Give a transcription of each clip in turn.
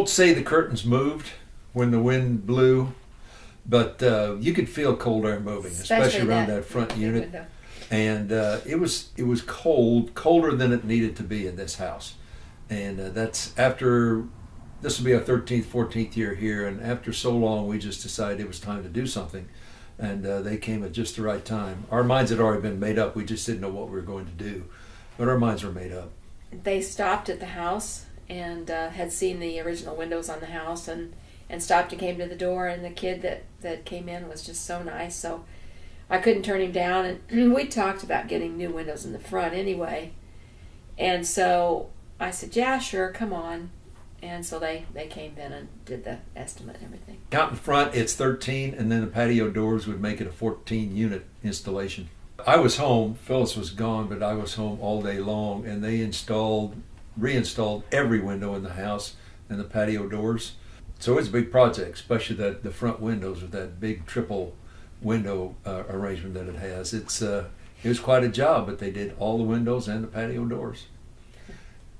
won't say the curtains moved when the wind blew, but you could feel cold air moving, especially around that front unit. Window. And it was cold, colder than it needed to be in this house. And that's after, this will be our 13th, 14th year here, and after so long we just decided it was time to do something. And they came at just the right time. Our minds had already been made up, we just didn't know what we were going to do. But our minds were made up. They stopped at the house and had seen the original windows on the house and stopped and came to the door, and the kid that came in was just so nice. So I couldn't turn him down, and we talked about getting new windows in the front anyway. And so I said, yeah, sure, come on. And so they came in and did the estimate and everything. Out in front, it's 13, and then the patio doors would make it a 14-unit installation. I was home, Phyllis was gone, but I was home all day long, and they reinstalled every window in the house and the patio doors. So it's a big project, especially the front windows with that big triple window arrangement that it has. It was quite a job, but they did all the windows and the patio doors.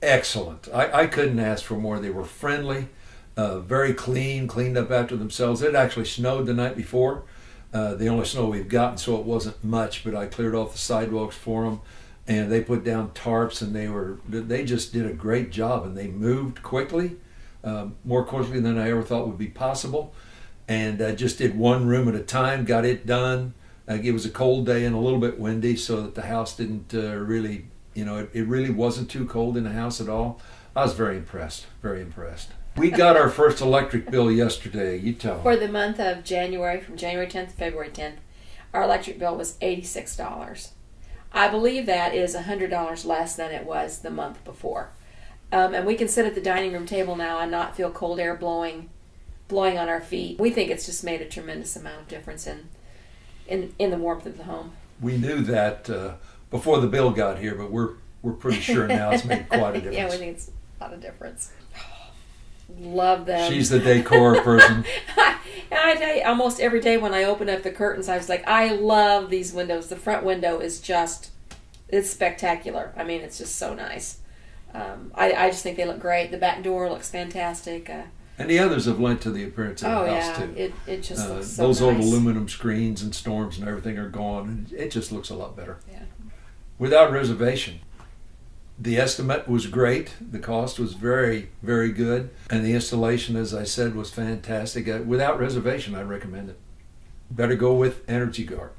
Excellent. I couldn't ask for more. They were friendly, very cleaned up after themselves. It actually snowed the night before. The only snow we've gotten, so it wasn't much, but I cleared off the sidewalks for them, and they put down tarps, and they just did a great job, and they moved quickly, more quickly than I ever thought would be possible. And just did one room at a time, got it done. It was a cold day and a little bit windy, so that the house didn't really, it really wasn't too cold in the house at all. I was very impressed, very impressed. We got our first electric bill yesterday. You tell For them. the month of January, from January 10th to February 10th, our electric bill was $86. I believe that is $100 less than it was the month before. And we can sit at the dining room table now and not feel cold air blowing on our feet. We think it's just made a tremendous amount of difference in the warmth of the home. We knew that before the bill got here, but we're pretty sure now it's made quite a difference. Yeah, we think it's a lot of difference. Love them. She's the decor person. And I tell you, almost every day when I open up the curtains, I was like, I love these windows. The front window is it's spectacular. I mean, it's just so nice. I just think they look great. The back door looks fantastic. And the others have lent to the appearance of the house, too. It just looks so those nice. old aluminum screens and storms and everything are gone. It just looks a lot better. Yeah. Without reservation. The estimate was great. The cost was very, very good. And the installation, as I said, was fantastic. Without reservation, I recommend it. Better go with Energy Guard.